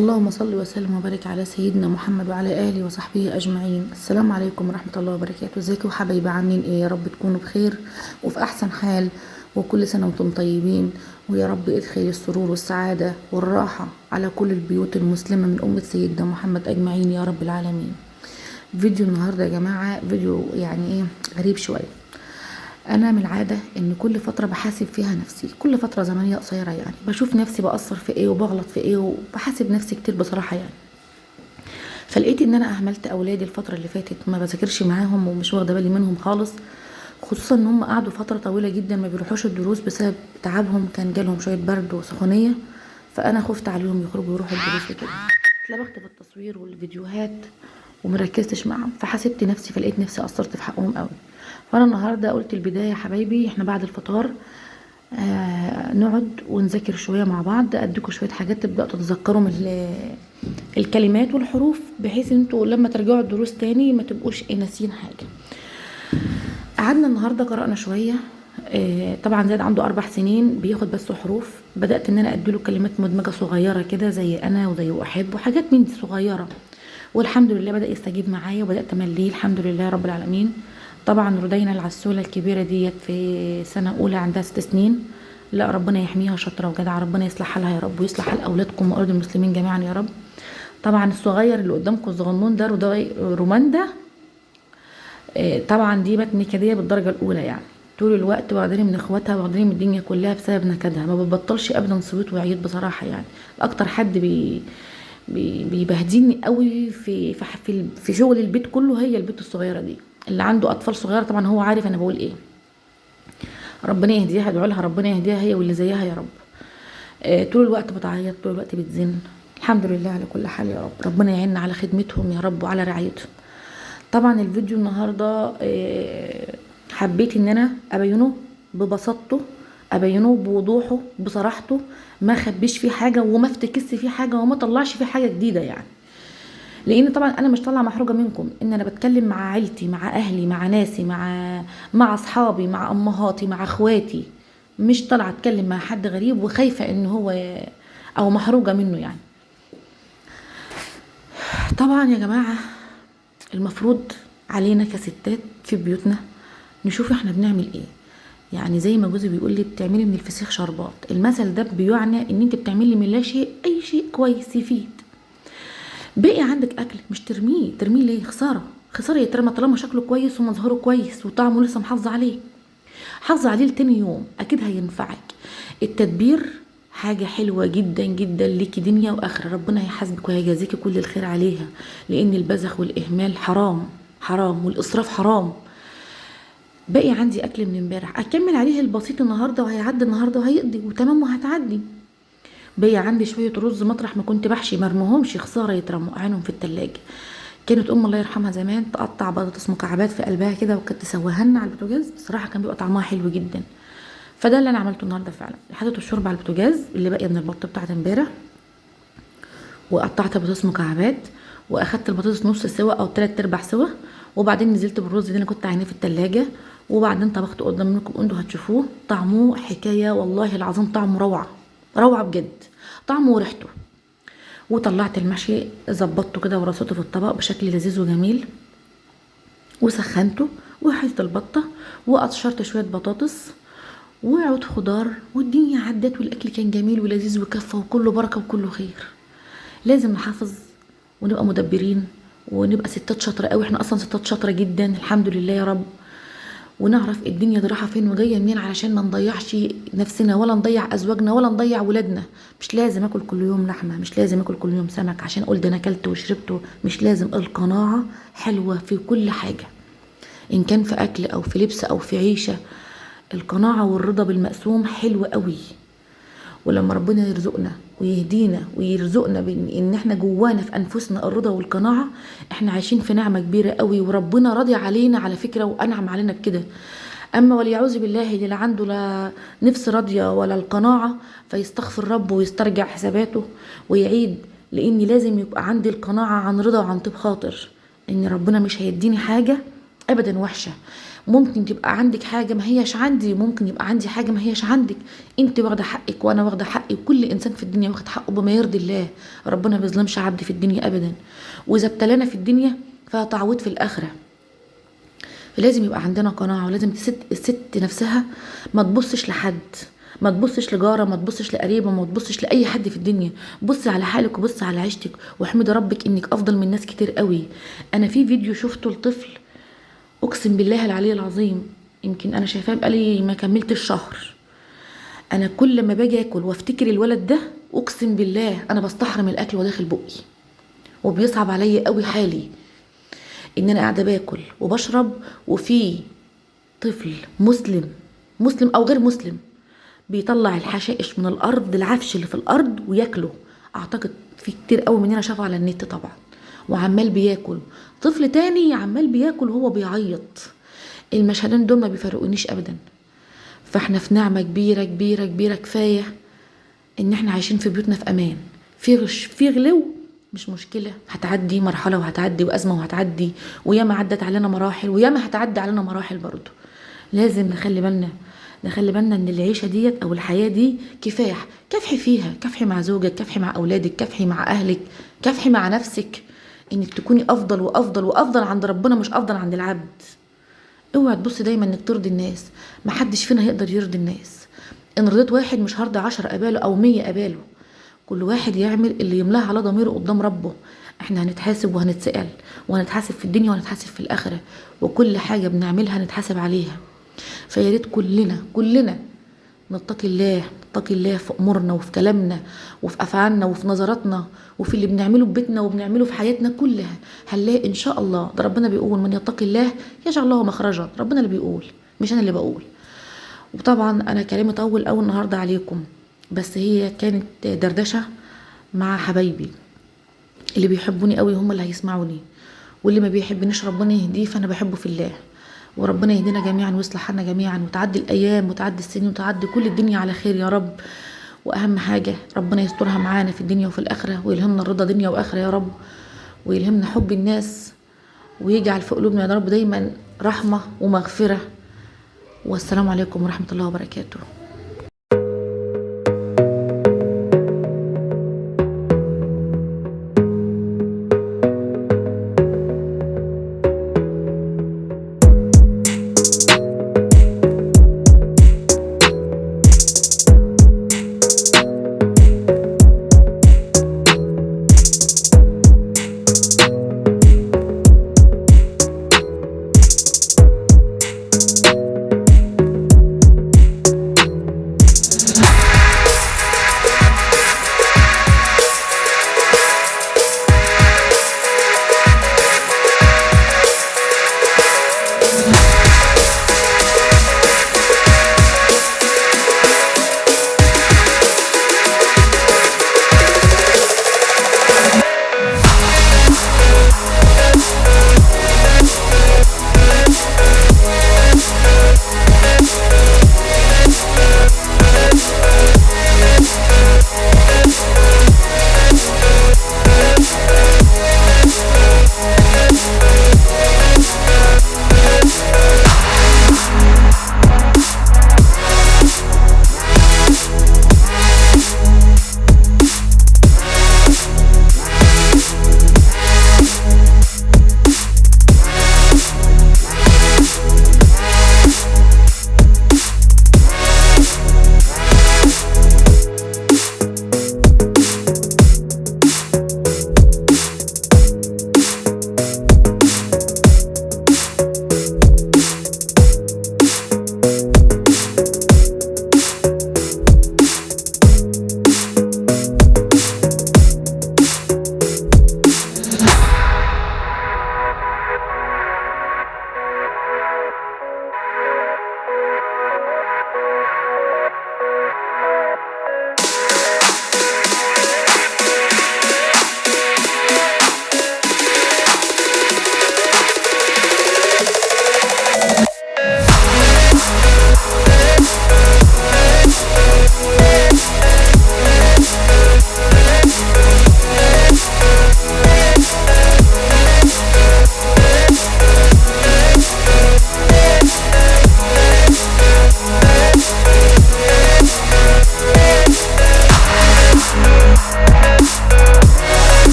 اللهم صل وسلم وبارك على سيدنا محمد وعلى اله وصحبه اجمعين. السلام عليكم ورحمه الله وبركاته. ازيكم يا حبايبي؟ عاملين ايه؟ يا رب تكونوا بخير وفي احسن حال، وكل سنه وانتم طيبين، ويا رب ادخل السرور والسعاده والراحه على كل البيوت المسلمه من امه سيدنا محمد اجمعين يا رب العالمين. فيديو النهارده يا جماعه فيديو يعني ايه، غريب شويه. انا من العاده ان كل فتره بحاسب فيها نفسي، كل فتره زمنيه قصيره يعني بشوف نفسي بقصر في ايه وبغلط في ايه، وبحاسب نفسي كتير بصراحه يعني. فلقيت ان انا اهملت اولادي الفتره اللي فاتت، ما بذاكرش معاهم ومش واخده بالي منهم خالص، خصوصا ان هم قعدوا فتره طويله جدا ما بيروحوش الدروس بسبب تعبهم، كان جالهم شويه برد وسخونيه، فانا خفت عليهم يخرجوا يروحوا الدروس وكده. اتلبخت في التصوير والفيديوهات ومركزتش معاهم، فحسبت نفسي فلقيت نفسي قصرت في حقهم قوي. فانا النهارده قلت البدايه يا حبايبي، احنا بعد الفطار نقعد ونذاكر شويه مع بعض، اديكم شويه حاجات تبداوا تتذكروا من الكلمات والحروف، بحيث انتوا لما ترجعوا الدروس تاني ما تبقوش ناسيين حاجه. قعدنا النهارده قرأنا شويه. طبعا زاد عنده 4 سنين بياخد بس حروف، بدأت ان انا اديله كلمات مدمجة صغيرة كده زي انا وزي احب وحاجات من دي صغيرة، والحمد لله بدأ يستجيب معايا وبدأت امليه الحمد لله رب العالمين. طبعا ردينا العسولة الكبيرة ديت في سنة اولى عندها 6 سنين، لا ربنا يحميها، شاطرة وجدعة، ربنا يصلح حالها يا رب ويصلح حال اولادكم وارض المسلمين جميعا يا رب. طبعا الصغير اللي قدامكم الصغنون ده روماندا، طبعا دي بقت نكديه بالدرجه الاولى يعني، طول الوقت واخداني من اخواتها واخداني من الدنيا كلها بسبب نكدها، ما بتبطلش ابدا صوت وعيط بصراحه يعني. اكتر حد بيبهدلني قوي في شغل البيت كله هي البنت الصغيره دي، اللي عنده اطفال صغيره طبعا هو عارف انا بقول ايه. ربنا يهديها، ادعوا لها ربنا يهديها هي واللي زيها يا رب. طول الوقت بتعيط، طول الوقت بتزن. الحمد لله على كل حال يا رب، ربنا يعيننا على خدمتهم يا رب وعلى رعايتهم. طبعا الفيديو النهارده حبيت ان انا ابينه ببساطته، ابينه بوضوحه بصراحته، ما خبيش فيه حاجه وما افتكسش فيه حاجه وما طلعش فيه حاجه جديده يعني. لان طبعا انا مش طالعه محروجه منكم، ان انا بتكلم مع عيلتي، مع اهلي، مع ناسي، مع اصحابي، مع امهاتي، مع اخواتي، مش طالعه اتكلم مع حد غريب وخايفه ان هو او محروجه منه يعني. طبعا يا جماعه المفروض علينا كستات في بيوتنا نشوف احنا بنعمل ايه. يعني زي ما جوزي بيقول لي بتعملي من الفسيخ شربات، المثل ده بيعني ان انت بتعملي من لا شيء اي شيء كويس يفيد. بقي عندك اكل مش ترميه، ترميه ليه؟ خساره، خساره يترمى طالما شكله كويس ومظهره كويس وطعمه لسه محافظه عليه. حافظ عليه لتاني يوم اكيد هينفعك. التدبير حاجة حلوة جدا جدا ليكي دنيا واخرة، ربنا هيحاسبك وهيجازيكي كل الخير عليها، لان البذخ والاهمال حرام، حرام، والاسراف حرام. باقي عندي اكل من امبارح اكمل عليه البسيط النهارده وهيعدي النهارده وهيقضي وتمام وهتعدي. باقي عندي شويه رز مطرح ما كنت بحشي مرموهمش، خساره يترموا اعينهم في التلاجة. كانت الله يرحمها زمان تقطع بطاطس مكعبات في قلبها كده وكانت تسويها لنا على البوتاجاز، بصراحه كان بيبقى طعمها حلو جدا. فده اللي انا عملته النهارده فعلا، حطيت الشوربه على البوتاجاز اللي باقيه من البط بتاعت امبارح، وقطعت البطاطس مكعبات، واخدت البطاطس نص سوا او 3/4 سوا، وبعدين نزلت بالرز اللي انا كنت عيناه في التلاجة، وبعدين طبخته قدام منكم انتوا هتشوفوه طعمه حكايه والله العظيم، طعمه روعه، روعه بجد، طعمه وريحته. وطلعت المحشي ظبطته كده ورصيته في الطبق بشكل لذيذ وجميل، وسخنته، وحطيت البطه، وقشرت شويه بطاطس وعود خضار، والدنيا عدت والاكل كان جميل ولذيذ وكفه وكله بركه وكله خير. لازم نحافظ ونبقى مدبرين ونبقى ستات شاطره قوي، احنا اصلا ستات شاطره جدا الحمد لله يا رب، ونعرف الدنيا دي رايحه فين وجايه منين علشان ما نضيعش نفسنا ولا نضيع ازواجنا ولا نضيع ولادنا. مش لازم اكل كل يوم لحمه، مش لازم اكل كل يوم سمك عشان اقول ده انا اكلت وشربته، مش لازم. القناعه حلوه في كل حاجه، ان كان في اكل او في لبس او في عيشه، القناعه والرضا بالمقسوم حلو قوي. ولما ربنا يرزقنا ويهدينا ويرزقنا بان احنا جوانا في انفسنا الرضا والقناعه، احنا عايشين في نعمه كبيره قوي، وربنا راضي علينا على فكره وانعم علينا بكده. اما وليعوذ بالله اللي لا عنده لا نفس راضيه ولا القناعه، فيستغفر ربه ويسترجع حساباته ويعيد، لان لازم يبقى عندي القناعه عن رضا وعن طيب خاطر ان ربنا مش هيديني حاجه ابدا وحشه، ممكن تبقى عندك حاجة ما هيش عندي، ممكن يبقى عندي حاجة ما هيش عندك. انت واخدة حقك وانا واخدة حقي، وكل انسان في الدنيا واخد حقه بما يرضي الله. ربنا ما بيظلمش عبد في الدنيا ابدا، واذا ابتلانا في الدنيا فتعويض في الاخرة. فلازم يبقى عندنا قناعة، ولازم الست نفسها ما تبصش لحد، ما تبصش لجارة، ما تبصش لقريبة، ما تبصش لأي حد في الدنيا. بصي على حالك وبصي على عيشتك، واحمدي ربك انك افضل من ناس كتير قوي. انا في فيديو شفته لطفل، اقسم بالله العلي العظيم، يمكن انا شايفاه بقالي ما كملتش شهر. انا كل ما باجي اكل وافتكر الولد ده، اقسم بالله انا بستحرم الاكل وداخل بقي، وبيصعب عليا قوي حالي ان انا قاعده باكل وبشرب، وفي طفل مسلم، مسلم او غير مسلم، بيطلع الحشائش من الارض، العفش اللي في الارض وياكله. اعتقد في كتير قوي مننا شافوا على النت طبعا، وعمال بياكل. طفل تاني عمال بياكل وهو بيعيط. المشهدين دول ما بيفرقونيش ابدا. فاحنا في نعمه كبيره كبيره كبيره، كفايه ان احنا عايشين في بيوتنا في امان. في غلو مش مشكله، هتعدي مرحله وهتعدي، وازمه وهتعدي، وياما عدت علينا مراحل، وياما هتعدي علينا مراحل برضو. لازم نخلي بالنا، نخلي بالنا ان العيشه ديت او الحياه دي كفاح. كافحي فيها، كافحي مع زوجك، كافحي مع اولادك، كافحي مع اهلك، كافحي مع نفسك انك تكوني افضل وافضل وافضل عند ربنا، مش افضل عند العبد. اوعي تبصي دايما انك ترضي الناس، محدش فينا هيقدر يرضي الناس. ان رضيت واحد مش هرضي 10 قباله او 100 قباله. كل واحد يعمل اللي يملاه على ضميره قدام ربه. احنا هنتحاسب وهنتسأل، وهنتحاسب في الدنيا وهنتحاسب في الاخره، وكل حاجه بنعملها هنتحاسب عليها. فيا ريت كلنا نتقي الله، نتقي الله في امورنا وفي كلامنا وفي افعالنا وفي نظراتنا وفي اللي بنعمله في بيتنا وبنعمله في حياتنا كلها. هنلاقي ان شاء الله، ده ربنا بيقول من يتقي الله يجعل له مخرجا. ربنا اللي بيقول، مش انا اللي بقول. وطبعا انا كلامي طول قوي النهارده عليكم، بس هي كانت دردشه مع حبايبي. اللي بيحبوني قوي هم اللي هيسمعوني، واللي ما بيحبنيش ربنا يهديه، فانا بحبه في الله. وربنا يهدينا جميعا ويصلح حالنا جميعا، وتعدي الايام وتعدي السنين وتعدي كل الدنيا على خير يا رب. واهم حاجه ربنا يسترها معانا في الدنيا وفي الاخره، ويلهمنا الرضا دنيا واخره يا رب، ويلهمنا حب الناس، ويجعل في قلوبنا يا رب دايما رحمه ومغفره. والسلام عليكم ورحمه الله وبركاته.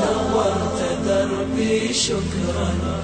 نورت دربي شكرا.